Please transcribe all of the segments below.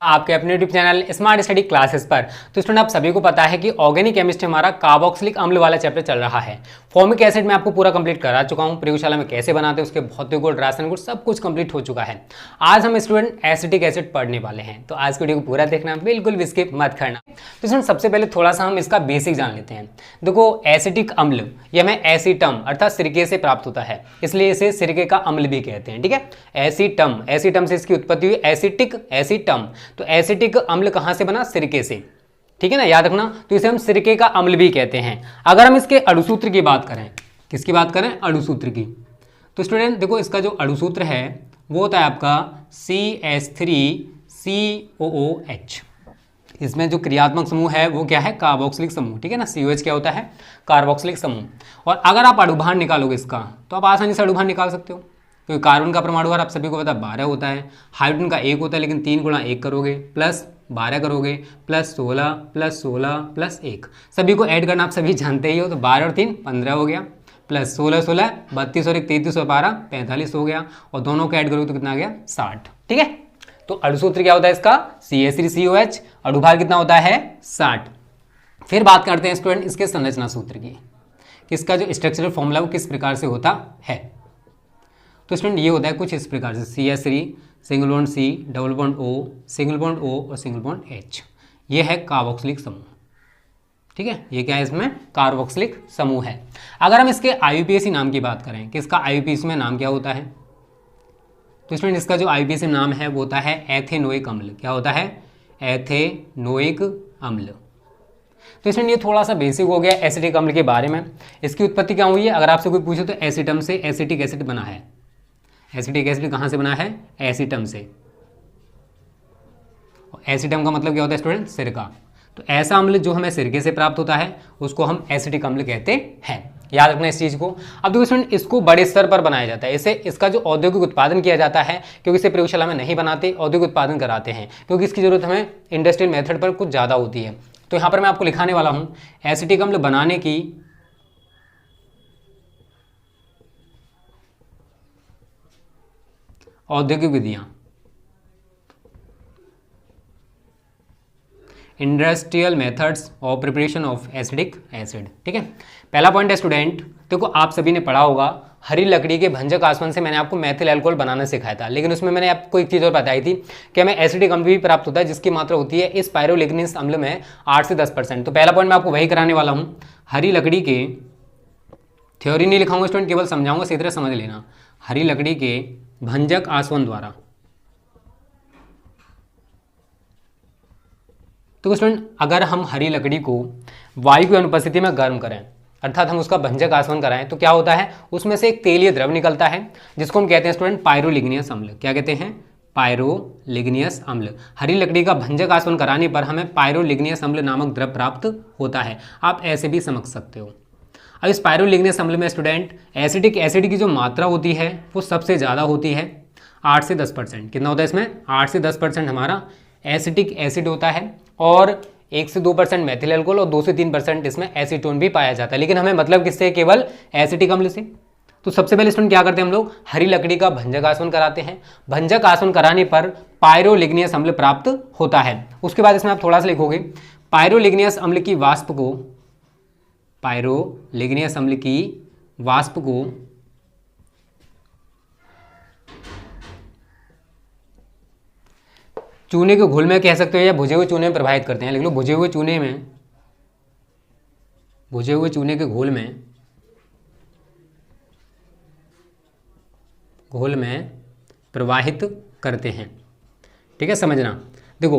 आपके अपने YouTube channel smart study classes पर। तो स्टूडेंट आप सभी को पता है कि ऑर्गेनिक केमिस्ट्री हमारा कार्बोक्सिलिक अम्ल वाला चैप्टर चल रहा है। फॉर्मिक एसिड में आपको पूरा कंप्लीट करा चुका हूं, प्रयोगशाला में कैसे बनाते हैं उसके भौतिक गुण, रासायनिक गुण सब कुछ कंप्लीट हो चुका है। आज हम स्टूडेंट एसिटिक एसिड पढ़ने वाले हैं, तो आज की वीडियो को पूरा देखना, बिल्कुल भी स्किप मत करना। तो स्टूडेंट सबसे पहले थोड़ा सा हम इसका बेसिक जान लेते हैं। देखो एसिटिक अम्ल ये हमें एसीटम अर्थात सिरके से प्राप्त होता है, इसलिए इसे सिरके का अम्ल भी कहते हैं। ठीक है, एसीटम, एसीटम से इसकी उत्पत्ति हुई, एसिटिक एसीटम। तो एसिटिक अम्ल कहां से बना? सिरके से। ठीक है ना, याद रखना। तो इसे हम सिरके का अम्ल भी कहते हैं। अगर हम इसके अणुसूत्र की बात करें, किसकी बात करें? अणुसूत्र की। तो स्टूडेंट देखो इसका जो अणुसूत्र है वो होता है आपका CH3COOH। इसमें जो क्रियात्मक समूह है वो क्या है? कार्बोक्सिलिक समूह। ठीक है ना, COH क्या होता है? कार्बोक्सिलिक समूह। और अगर आप अणुभार निकालोगे इसका तो आप आसानी से अणुभार निकाल सकते हो, क्योंकि कार्बन का परमाणु भार आप सभी को पता है 12 होता है, हाइड्रोजन का 1 होता है, लेकिन 3 गुणा 1 करोगे प्लस 12 करोगे प्लस 16 प्लस 16 प्लस 1, सभी को ऐड करना आप सभी जानते ही हो। तो 12 और 3 15 हो गया, प्लस 16 16 32 और 1 33 और 12 45 हो गया, और दोनों को ऐड करोगे तो कितना आ गया? 60। ठीक है, तो अणुसूत्र क्या होता है इसका? CH3COH। अणुभार कितना होता है? 60। फिर बात करते हैं स्टूडेंट इसके संरचना सूत्र की, किसका जो स्ट्रक्चरल फॉर्मूला वो किस प्रकार से होता है। तो स्टूडेंट ये होता है कुछ इस प्रकार से, CH3 single bond C double bond O single bond O और सिंगल बॉन्ड H। ये है कार्बोक्सिलिक समूह। ठीक है, ये क्या है? इसमें कार्बोक्सिलिक समूह है। अगर हम इसके IUPAC नाम की बात करें कि इसका IUPAC में नाम क्या होता है, तो स्टूडेंट इसका जो IUPAC नाम है वो होता है एथेनोइक अम्ल। क्या होता है? एथेनोइक अम्ल। तो स्टूडेंट ये थोड़ा सा बेसिक हो गया एसिटिक अम्ल के बारे में। इसकी उत्पत्ति क्या हुई है? अगर आपसे कोई पूछे तो एसिटम से एसिटिक एसिड बना है। एसिटिक एसिड कहाँ से बना है? एसिटम से। एसिटम का मतलब क्या होता है स्टूडेंट? सिरका। तो ऐसा अम्ल जो हमें सिरके से प्राप्त होता है उसको हम एसिटिक अम्ल कहते हैं। याद रखना इस चीज़ को। अब देखो स्टूडेंट इसको बड़े स्तर पर बनाया जाता है, इसे इसका जो औद्योगिक उत्पादन किया जाता है, क्योंकि इसे प्रयोगशाला में नहीं बनाते, औद्योगिक उत्पादन कराते हैं, क्योंकि इसकी जरूरत हमें इंडस्ट्रियल मेथड पर कुछ ज़्यादा होती है। तो यहाँ पर मैं आपको लिखाने वाला हूँ एसिटिक अम्ल बनाने की औद्योगिक विधियां, industrial methods of preparation of acidic acid. ठीक है, पहला पॉइंट है स्टूडेंट, देखो आप सभी ने पढ़ा होगा हरी लकड़ी के भंजक आसवन से मैंने आपको मेथिल अल्कोहल बनाना सिखाया था, लेकिन उसमें मैंने आपको एक चीज़ और बताई थी कि हमें एसिडिक अम्ल भी प्राप्त होता है जिसकी मात्रा होती है इस पायरोलिग्निस अम्ल में 8 से 10%। तो पहला पॉइंट मैं आपको वही कराने वाला हूँ। हरी लकड़ी के, थ्योरी नहीं लिखाऊंगा स्टूडेंट, केवल समझाऊंगा, सीधी तरह समझ लेना। हरी लकड़ी के भंजक आसवन द्वारा, तो स्टूडेंट अगर हम हरी लकड़ी को वायु की अनुपस्थिति में गर्म करें, अर्थात हम उसका भंजक आसवन कराएं, तो क्या होता है? उसमें से एक तेलीय द्रव निकलता है जिसको हम कहते हैं स्टूडेंट पायरोलिग्नियस अम्ल। क्या कहते हैं? पायरोलिग्नियस अम्ल। हरी लकड़ी का भंजक आसवन कराने पर हमें पायरोलिग्नियस अम्ल नामक द्रव प्राप्त होता है। आप ऐसे भी समझ सकते हो। अब इस पायरोलिग्नियस अम्ल में स्टूडेंट एसिटिक एसिड की जो मात्रा होती है वो सबसे ज़्यादा होती है, 8 से 10%। कितना होता है इसमें? 8 से 10% हमारा एसिटिक एसिड होता है, और 1 से 2% मेथिल अल्कोहल और 2 से 3% इसमें एसीटोन भी पाया जाता है। लेकिन हमें मतलब किससे? केवल एसिटिक अम्ल से। तो सबसे पहले स्टूडेंट क्या करते हैं हम लोग? हरी लकड़ी का भंजक आसवन कराते हैं। भंजक आसवन कराने पर पायरोलिग्नियस अम्ल प्राप्त होता है। उसके बाद इसमें आप थोड़ा सा लिखोगे पायरोलिग्नियस अम्ल की वाष्प को, पायरोलिग्नियस अम्ल की वाष्प को चूने के घोल में कह सकते हो या भुजे हुए चूने में प्रवाहित करते हैं। लिख लो भुजे हुए चूने में, भुजे हुए चूने के घोल में प्रवाहित करते हैं। ठीक है, समझना। देखो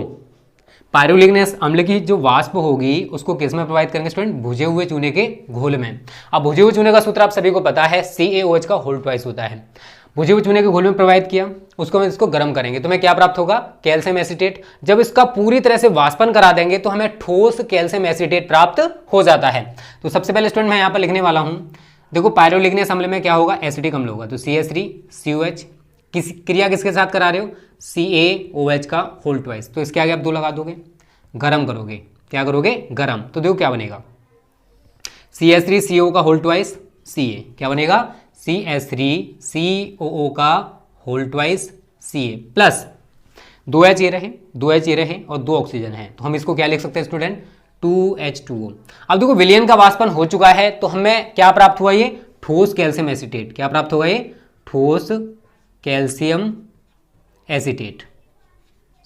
पायरोलिग्नियस अम्ल की जो वाष्प होगी उसको किस में प्रवाहित करेंगे स्टूडेंट? भुजे हुए चूने के घोल में। अब भुजे हुए चूने का सूत्र आप सभी को पता है, CaOH का होल ट्वाइस होता है। भुजे हुए चूने के घोल में प्रवाहित किया, उसको हम इसको गर्म करेंगे तो हमें क्या प्राप्त होगा? Calcium acetate. जब इसका पूरी तरह से वाष्पन करा देंगे तो हमें ठोस कैल्शियम एसीटेट प्राप्त हो जाता है। तो सबसे पहले स्टूडेंट मैं यहाँ पर लिखने वाला हूँ, देखो पायरोलिग्नियस अम्ल में क्या होगा? एसिटिक अम्ल होगा। तो CH3COH किस क्रिया किसके साथ करा रहे हो? CaOH का होल ट्वाइस। तो इसके आगे आप 2 लगा दोगे, गर्म करोगे। क्या करोगे? गर्म। तो देखो क्या बनेगा? CH3CO का होल ट्वाइस Ca। क्या बनेगा? CH3COO का whole twice Ca plus 2H ये रहे, 2H ये रहे और 2 ऑक्सीजन है, तो हम इसको क्या लिख सकते हैं स्टूडेंट, 2H2O। अब देखो विलयन का वाष्पन हो चुका है, तो हमें क्या प्राप्त हुआ, ये ठोस कैल्शियम एसीटेट। क्या प्राप्त होगा, ये ठोस कैल्शियम एसीटेट।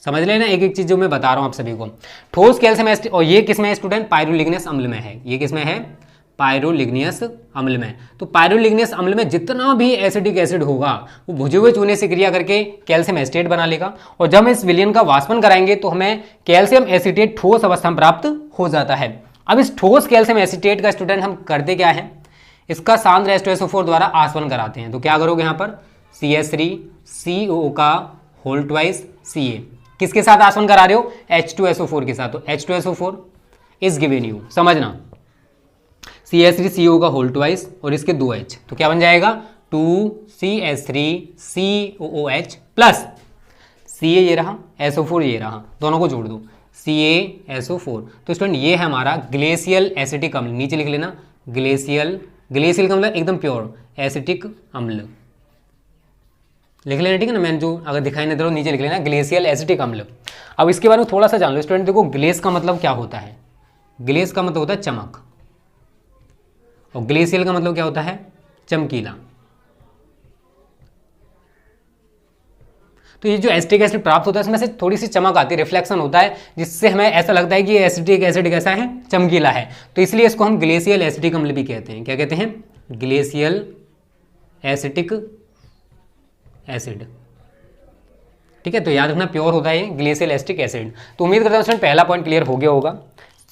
समझ लेना एक एक चीज जो मैं बता रहा हूं आप सभी को। ठोस कैल्शियम एसीटेट, और ये किसमें है स्टूडेंट, पायरोलिग्नस अम्ल में है। ये किसमें है, पायरोलिग्नस अम्ल में। तो पायरोलिग्नस अम्ल में जितना भी एसिडिक एसिड होगा वो भुजे हुए चूने से क्रिया करके कैल्शियम एसीटेट बना लेगा, और जब हम इस विलयन का वाष्पन कराएंगे तो हमें कैल्शियम एसीटेट ठोस अवस्था में प्राप्त हो जाता है। अब इस ठोस कैल्शियम एसीटेट का स्टूडेंट हम करते क्या है, इसका सांद्र H2SO4 द्वारा आसवन कराते हैं। तो क्या करोगे यहाँ पर, CH3CO का होल ट्वाइस Ca, किसके साथ आसवन करा रहे हो, H2SO4 के साथ। तो H2SO4 इज गिवन यू, समझना, CH3CO का होल ट्वाइस और इसके 2H, तो क्या बन जाएगा 2CH3COOH प्लस Ca ये रहा, SO4 ये रहा, दोनों को जोड़ दो CaSO4। तो स्टूडेंट ये है हमारा ग्लेशियल एसिटिक अम्ल, नीचे लिख लेना ग्लेशियल, ग्लेशियल का मतलब एकदम प्योर एसिटिक अम्ल लिख लेना, ठीक है ना। मैंने जो अगर दिखाई नहीं दे रहा नीचे लिख लेना ग्लेशियल एसिटिक अम्ल। अब इसके बारे में थोड़ा सा जान लो स्टूडेंट। देखो ग्लेस का मतलब क्या होता है, ग्लेस का मतलब होता है चमक, और ग्लेशियल का मतलब क्या होता है, चमकीला। तो ये जो एसिटिक एसिड प्राप्त होता है इसमें से थोड़ी सी चमक आती है, रिफ्लेक्शन होता है, जिससे हमें ऐसा लगता है कि ये एसिटिक एसिड कैसा है, चमकीला है। तो इसलिए इसको हम ग्लेशियल एसिटिक अम्ल भी कहते हैं। क्या कहते हैं, ग्लेशियल एसिटिक एसिड, ठीक है। तो याद रखना प्योर होता है ये ग्लेशियल एसिटिक एसिड। तो उम्मीद करता हूँ स्टूडेंट पहला पॉइंट क्लियर हो गया होगा।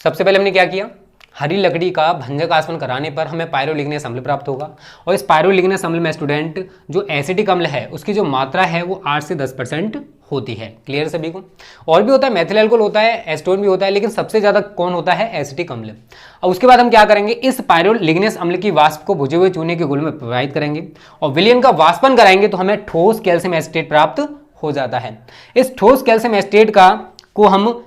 सबसे पहले हमने क्या किया, हरी लकड़ी का भंजक आसवन कराने पर हमें पायरोलिग्नस अम्ल प्राप्त होगा, और इस पायरोलिग्नस अम्ल में स्टूडेंट जो एसिटिक अम्ल है उसकी जो मात्रा है वो 8 से 10% होती है। क्लियर सभी को। और भी होता है, मेथिल अल्कोहल होता है, एस्टोन भी होता है, लेकिन सबसे ज्यादा कौन होता है, एसिटिक अम्ल। और उसके बाद हम क्या करेंगे, इस पायरोलिग्नस अम्ल की वाष्प को भुजे हुए चूने के घोल में प्रवाहित करेंगे और विलयन का वाष्पन कराएंगे तो हमें ठोस कैल्शियम एसीटेट प्राप्त हो जाता है। इस ठोस कैल्शियम एसीटेट को हम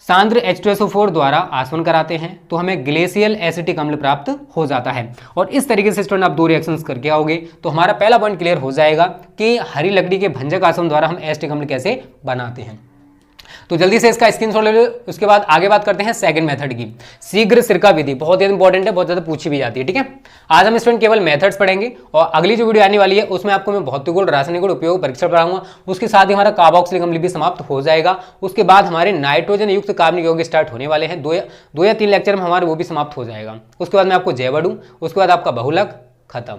सांद्र H2SO4 द्वारा आसवन कराते हैं तो हमें ग्लेशियल एसिटिक अम्ल प्राप्त हो जाता है। और इस तरीके से स्टूडेंट आप 2 रिएक्शंस करके आओगे तो हमारा पहला पॉइंट क्लियर हो जाएगा कि हरी लकड़ी के भंजक आसवन द्वारा हम एसिटिक अम्ल कैसे बनाते हैं। तो जल्दी से इसका स्क्रीनशॉट ले लो। उसके बाद आगे बात करते हैं सेकंड मेथड की, शीघ्र सिरका विधि। बहुत इंपॉर्टेंट है, बहुत ज्यादा पूछी भी जाती है, ठीक है। आज हम स्टूडेंट केवल मेथड्स पढ़ेंगे और अगली जो वीडियो आने वाली है उसमें आपको मैं भौतिक गुण, रासायनिक गुण, उपयोग परीक्षण पढ़ाऊंगा। उसके साथ ही हमारा कार्बोक्सिलिक अम्ल भी समाप्त हो जाएगा। उसके बाद हमारे नाइट्रोजन युक्त कार्बनिक यौगिक स्टार्ट होने वाले हैं, 2 या 3 लेक्चर में हमारे वो भी समाप्त हो जाएगा। उसके बाद मैं आपको जैव अणु, उसके बाद आपका बहुलक, खत्म,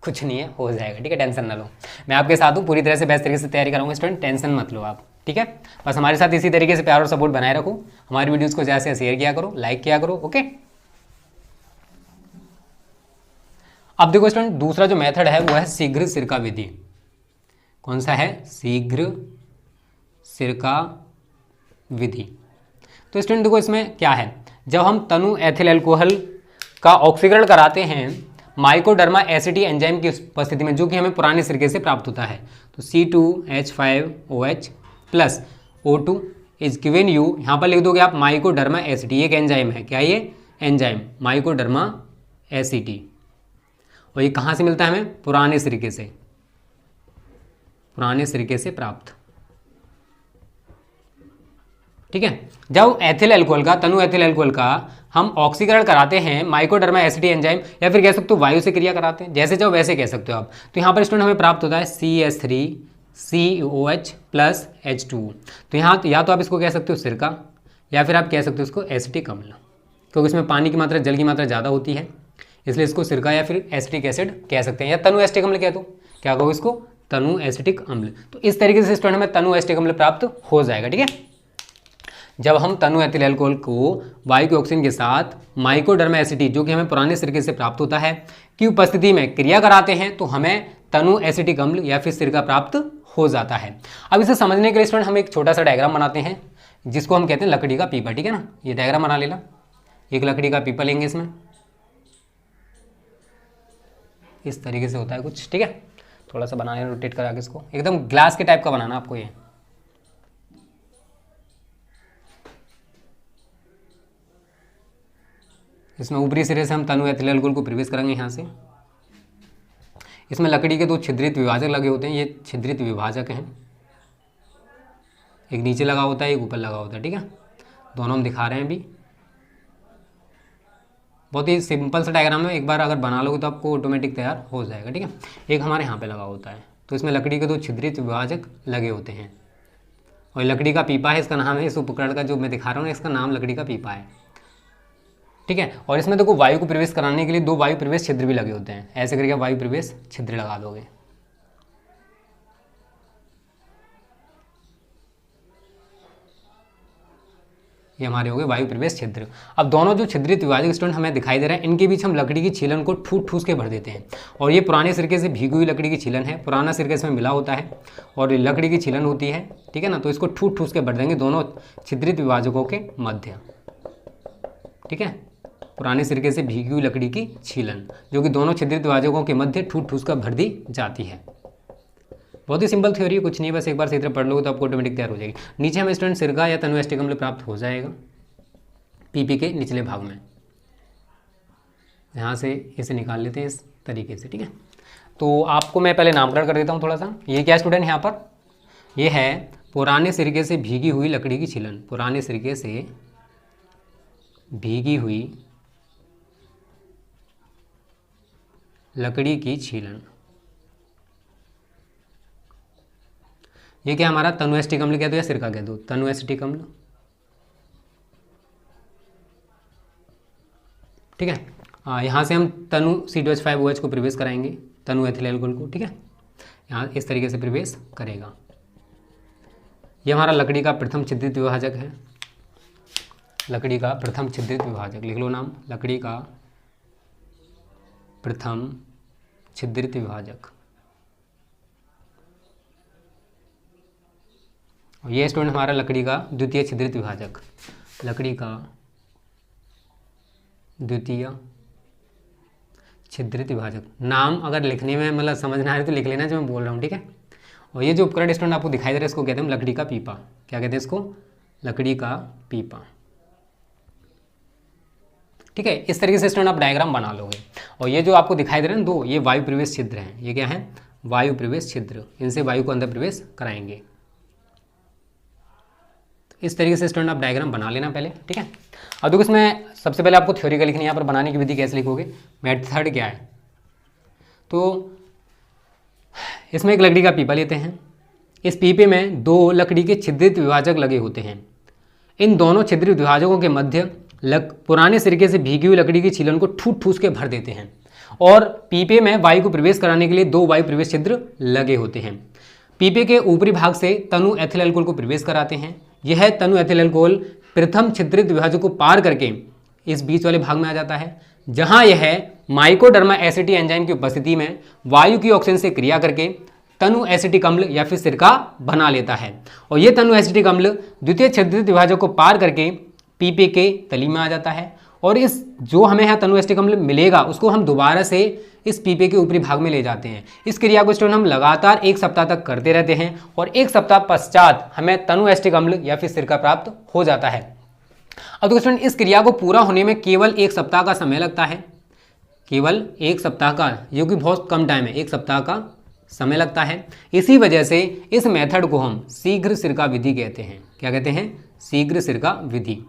कुछ नहीं है, हो जाएगा, ठीक है। टेंशन ना लो, मैं आपके साथ हूँ, पूरी तरह से बेस्ट तरीके से तैयारी कराऊंगा स्टूडेंट, टेंशन मत लो आप, ठीक है। बस हमारे साथ इसी तरीके से प्यार और सपोर्ट बनाए रखो। हमारी वीडियोस को ज़्यादा से शेयर किया करो, लाइक किया करो, ओके। अब देखो स्टूडेंट दूसरा जो मेथड है वो है शीघ्र सिरका विधि। कौन सा है, शीघ्र सिरका विधि। तो स्टूडेंट देखो इसमें क्या है, जब हम तनु एथिल अल्कोहल का ऑक्सीकरण कराते हैं माइकोडर्मा एसिटी एंजाइम की उपस्थिति में, जो कि हमें पुराने सिरके से प्राप्त होता है, तो C2H5OH plus O2 is given you. यहाँ पर लिख दोगे आप माइकोडर्मा एसिटी, एक एंजाइम है, क्या ये एंजाइम माइकोडर्मा एसिटी, और ये कहाँ से मिलता है हमें, पुराने सिरके से, पुराने सिरके से प्राप्त, ठीक है। जब एथिल अल्कोहल का, तनु एथिल अल्कोहल का हम ऑक्सीकरण कराते हैं माइकोडर्मा एसिटी एंजाइम, या फिर कह सकते हो वायु से क्रिया कराते हैं, जैसे चाहो वैसे कह सकते हो आप। तो यहाँ पर स्टूडेंट हमें प्राप्त होता है CH3COH प्लस H2O। तो यहाँ या तो आप इसको कह सकते हो सिरका, या फिर आप कह सकते हो इसको एसिटिक अम्ल, क्योंकि इसमें पानी की मात्रा, जल की मात्रा ज़्यादा होती है, इसलिए इसको सिरका या फिर एसिटिक एसिड कह सकते हैं, या तनु एसिटिक अम्ल कह दो। क्या कहो इसको, तनु एसिटिक अम्ल। तो इस तरीके से स्टूडेंट हमें तनु एसिटिक अम्ल प्राप्त हो जाएगा, ठीक है। जब हम तनु एथिल अल्कोहल को वायु के ऑक्सीजन के साथ माइकोडर्मा एसिटी, जो कि हमें पुराने सिरके से प्राप्त होता है, की उपस्थिति में क्रिया कराते हैं तो हमें तनु एसिटिक अम्ल या फिर सिरका प्राप्त हो जाता है। अब इसे समझने के लिए स्टूडेंट हम एक छोटा सा डायग्राम बनाते हैं जिसको हम कहते हैं लकड़ी का पीपा, ठीक है ना। ये डायग्राम बना लेना, एक लकड़ी का पीपा लेंगे, इसमें इस तरीके से होता है कुछ, ठीक है। थोड़ा सा बनाने, रोटेट करा के इसको एकदम ग्लास के टाइप का बनाना आपको। ये इसमें ऊपरी सिरे से हम तनु एथिल अल्कोहल को प्रवेश करेंगे यहाँ से। इसमें लकड़ी के 2 छिद्रित विभाजक लगे होते हैं, ये छिद्रित विभाजक हैं। एक नीचे लगा होता है, एक ऊपर लगा होता है, ठीक है। दोनों हम दिखा रहे हैं अभी। बहुत ही सिंपल सा डायग्राम है, एक बार अगर बना लोगे तो आपको ऑटोमेटिक तैयार हो जाएगा, ठीक है। एक हमारे यहाँ पे लगा होता है, तो इसमें लकड़ी के 2 छिद्रित विभाजक लगे होते हैं और लकड़ी का पीपा है, इसका नाम है, इस उपकरण का जो मैं दिखा रहा हूँ इसका नाम लकड़ी का पीपा है, ठीक है। और इसमें देखो वायु को प्रवेश कराने के लिए 2 वायु प्रवेश छिद्र भी लगे होते हैं। ऐसे करके वायु प्रवेश छिद्र लगा दोगे। ये हमारे हो गए वायु प्रवेश छिद्र। अब दोनों जो छिद्रित विभाजक स्टूडेंट हमें दिखाई दे रहा है, इनके बीच हम लकड़ी की छीलन को ठूस ठूस के भर देते हैं। और ये पुराने सिरके से भीगी हुई लकड़ी की छीलन है, पुराना सिरका इसमें मिला होता है और ये लकड़ी की छीलन होती है, ठीक है ना। तो इसको ठूस ठूस के भर देंगे दोनों छिद्रित विभाजकों के मध्य, ठीक है। पुराने सिरके से भीगी हुई लकड़ी की छीलन जो कि दोनों छिद्रित विभाजकों के मध्य ठूस ठूस कर भर दी जाती है। बहुत ही सिंपल थ्योरी है, कुछ नहीं है, बस एक बार सही तरह पढ़ लोगे तो आपको ऑटोमेटिक तैयार हो जाएगी। नीचे हमें स्टूडेंट सिरका या तनु एस्टिक अम्ल प्राप्त हो जाएगा पीपी के निचले भाग में। यहाँ से इसे निकाल लेते हैं इस तरीके से, ठीक है। तो आपको मैं पहले नामकरण कर देता हूँ थोड़ा सा। ये क्या स्टूडेंट यहाँ पर, ये है पुराने सिरके से भीगी हुई लकड़ी की छीलन, पुराने सिरके से भीगी हुई लकड़ी की छीलन। ये क्या हमारा तनु एस्टिक अम्ल कह दो या सिरका कह दो, तनु एस्टिक अम्ल, ठीक है। यहाँ से हम तनु C2H5OH को प्रवेश कराएंगे, तनु एथिल एल्कोहल को, ठीक है। यहाँ इस तरीके से प्रवेश करेगा। ये हमारा लकड़ी का प्रथम छिद्रित विभाजक है, लकड़ी का प्रथम छिद्रित विभाजक, लिख लो नाम, लकड़ी का प्रथम छिद्रित विभाजक। ये स्टूडेंट हमारा लकड़ी का द्वितीय छिद्रित विभाजक, लकड़ी का द्वितीय छिद्रित विभाजक। नाम अगर लिखने में मतलब समझना है तो लिख लेना जो मैं बोल रहा हूँ, ठीक है। और ये जो उपकरण स्टूडेंट आपको दिखाई दे रहा है इसको कहते हैं लकड़ी का पीपा। क्या कहते हैं इसको, लकड़ी का पीपा, ठीक है। इस तरीके से स्टूडेंट आप डायग्राम बना लोगे। और ये जो आपको दिखाई दे रहे हैं 2, ये वायु प्रवेश छिद्र हैं। ये क्या है, वायु प्रवेश छिद्र, इनसे वायु को अंदर प्रवेश कराएंगे। इस तरीके से स्टूडेंट आप डायग्राम बना लेना पहले, ठीक है। अब देखो इसमें सबसे पहले आपको थ्योरी का लिखना है। यहाँ पर बनाने की विधि कैसे लिखोगे, मेथड क्या है, तो इसमें एक लकड़ी का पीपा लेते हैं। इस पीपे में 2 लकड़ी के छिद्रित विभाजक लगे होते हैं। इन दोनों छिद्रित विभाजकों के मध्य पुराने सिरके से भीगी हुई लकड़ी की छीलन को ठूस ठूस के भर देते हैं और पीपे में वायु को प्रवेश कराने के लिए 2 वायु प्रवेश छिद्र लगे होते हैं। पीपे के ऊपरी भाग से तनु एथिल एल्कोहल को प्रवेश कराते हैं। यह तनु एथिल एल्कोहल प्रथम छिद्रित विभाजक को पार करके इस बीच वाले भाग में आ जाता है, जहां यह माइकोडर्मा एसिटी एंजाइम की उपस्थिति में वायु की ऑक्सीजन से क्रिया करके तनु एसिटिक अम्ल या फिर सिरका बना लेता है। और यह तनु एसिटिक अम्ल द्वितीय छिद्रित विभाजक को पार करके पीपे के तली में आ जाता है और इस जो हमें यहाँ तनु एसिटिक अम्ल मिलेगा उसको हम दोबारा से इस पीपे के ऊपरी भाग में ले जाते हैं। इस क्रिया को स्टूडेंट हम लगातार 1 सप्ताह तक करते रहते हैं और 1 सप्ताह पश्चात हमें तनु एसिटिक अम्ल या फिर सिरका प्राप्त हो जाता है। अब तो स्टूडेंट इस क्रिया को पूरा होने में केवल 1 सप्ताह का समय लगता है, केवल 1 सप्ताह का, जो कि बहुत कम टाइम है, 1 सप्ताह का समय लगता है। इसी वजह से इस मेथड को हम शीघ्र सिरका विधि कहते हैं। क्या कहते हैं, शीघ्र सिरका विधि,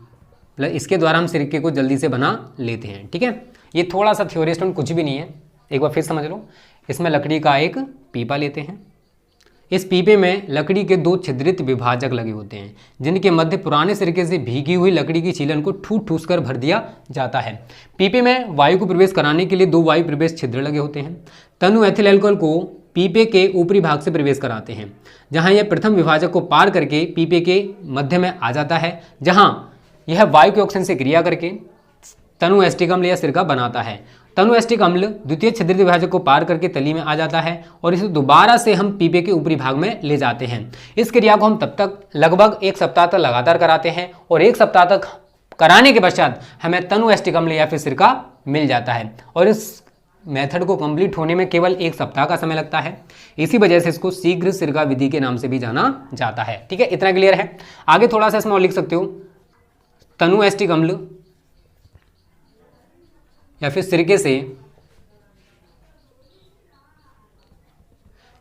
मतलब इसके द्वारा हम सिरके को जल्दी से बना लेते हैं, ठीक है। ये थोड़ा सा थ्योरी स्टूडेंट, कुछ भी नहीं है, एक बार फिर समझ लो। इसमें लकड़ी का एक पीपा लेते हैं। इस पीपे में लकड़ी के 2 छिद्रित विभाजक लगे होते हैं जिनके मध्य पुराने सिरके से भीगी हुई लकड़ी की छीलन को ठूस ठूस कर भर दिया जाता है। पीपे में वायु को प्रवेश कराने के लिए 2 वायु प्रवेश छिद्र लगे होते हैं। तनु एथिल एल्कोहल को पीपे के ऊपरी भाग से प्रवेश कराते हैं, जहां यह प्रथम विभाजक को पार करके पीपे के मध्य में आ जाता है, जहां यह वायु के ऑक्सीजन से क्रिया करके तनु एसिटिक अम्ल या सिरका बनाता है। तनु एसिटिक अम्ल द्वितीय छिद्रित विभाजक को पार करके तली में आ जाता है और इसे दोबारा से हम पीपे के ऊपरी भाग में ले जाते हैं। इस क्रिया को हम तब तक लगभग 1 सप्ताह तक लगातार कराते हैं और 1 सप्ताह तक कराने के पश्चात हमें तनु एसिटिक अम्ल या फिर सिरका मिल जाता है। और इस मेथड को कंप्लीट होने में केवल 1 सप्ताह का समय लगता है। इसी वजह से इसको शीघ्र सिरका विधि के नाम से भी जाना जाता है, ठीक है। इतना क्लियर है। आगे थोड़ा सा इसमें और लिख सकते हो, तनु एसिटिक अम्ल या फिर सिरके से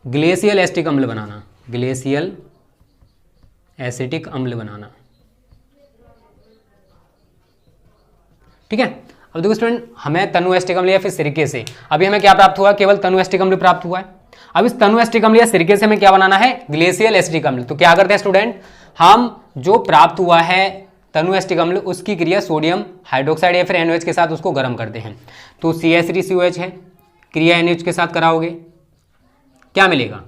ग्लेशियल एसिटिक अम्ल बनाना, ग्लेशियल एसिटिक अम्ल बनाना। ठीक है, अब देखो स्टूडेंट, हमें तनु एसिटिक अम्ल या फिर सिरके से अभी हमें क्या प्राप्त हुआ, केवल तनु एसिटिक अम्ल प्राप्त हुआ है। अब इस तनु एसिटिक अम्ल या सिरके से हमें क्या बनाना है, ग्लेशियल एसिटिक अम्ल। तो क्या करते हैं स्टूडेंट, हम जो प्राप्त हुआ है तनु एसिटिक अम्ल उसकी क्रिया सोडियम हाइड्रोक्साइड या फिर NaOH के साथ उसको गर्म करते हैं। तो CH3COH है, क्रिया NaOH के साथ कराओगे, क्या मिलेगा,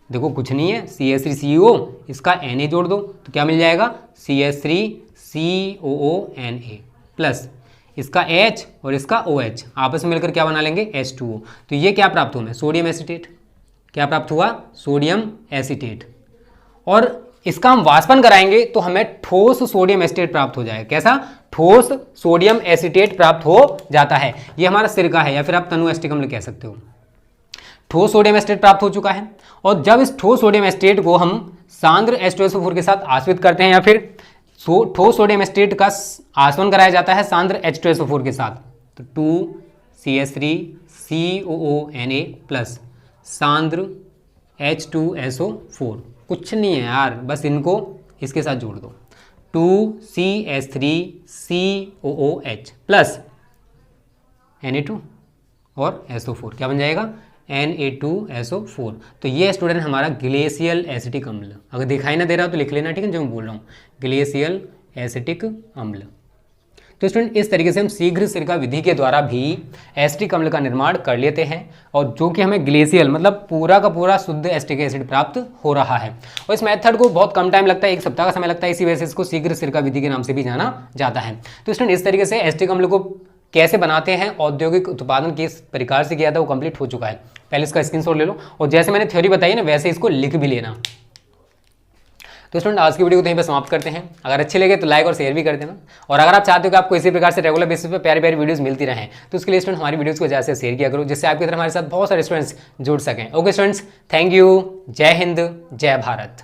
देखो कुछ नहीं है, CH3CO, इसका Na जोड़ दो तो क्या मिल जाएगा, CH3COONA प्लस इसका H और इसका OH आपस में मिलकर क्या बना लेंगे, H2O। तो ये क्या प्राप्त हुआ, सोडियम एसीटेट। क्या प्राप्त हुआ, सोडियम एसीटेट। और इसका हम वाष्पन कराएंगे तो हमें ठोस सोडियम एसीटेट प्राप्त हो जाएगा। कैसा, ठोस सोडियम एसीटेट प्राप्त हो जाता है। ये हमारा सिरका है या फिर आप तनु एसिटिक अम्ल कह सकते हो। ठोस सोडियम एसीटेट प्राप्त हो चुका है और जब इस ठोस सोडियम एसीटेट को हम सांद्र H2SO4 के साथ आश्रित करते हैं या फिर ठोस सोडियम एसीटेट का आसवन कराया जाता है सांद्र H2SO4 के साथ, तो 2CH3COONA प्लस सांद्र H2SO4, कुछ नहीं है यार, बस इनको इसके साथ जोड़ दो, 2CH3COOH प्लस Na2 और SO4, क्या बन जाएगा, Na2SO4। तो ये स्टूडेंट हमारा ग्लेशियल एसिटिक अम्ल। अगर दिखाई ना दे रहा तो लिख लेना, ठीक है, जो मैं बोल रहा हूँ, ग्लेशियल एसिटिक अम्ल। तो स्टूडेंट इस तरीके से हम शीघ्र सिरका विधि के द्वारा भी एसिटिक अम्ल का निर्माण कर लेते हैं और जो कि हमें ग्लेशियल मतलब पूरा का पूरा शुद्ध एसिटिक एसिड प्राप्त हो रहा है। और इस मेथड को बहुत कम टाइम लगता है, 1 सप्ताह का समय लगता है, इसी वजह से इसको शीघ्र सिरका विधि के नाम से भी जाना जाता है। तो स्टूडेंट इस तरीके से एसिटिक अम्ल को कैसे बनाते हैं, औद्योगिक उत्पादन किस प्रकार से किया था वो कंप्लीट हो चुका है। पहले इसका स्क्रीनशॉट ले लो और जैसे मैंने थ्योरी बताई ना वैसे इसको लिख भी लेना। तो स्टूडेंट आज की वीडियो को यहीं पर समाप्त करते हैं। अगर अच्छे लगे तो लाइक और शेयर भी कर देना और अगर आप चाहते हो कि आपको इसी प्रकार से रेगुलर बेसिस पे प्यारी प्यारी वीडियोस मिलती रहें तो उसके लिए स्टूडेंट हमारी वीडियोस को ज़्यादा से शेयर किया करो, जिससे आपकी तरह हमारे साथ बहुत सारे स्टूडेंट्स जुड़ सकें। ओके स्टूडेंट्स, थैंक यू, जय हिंद, जय भारत।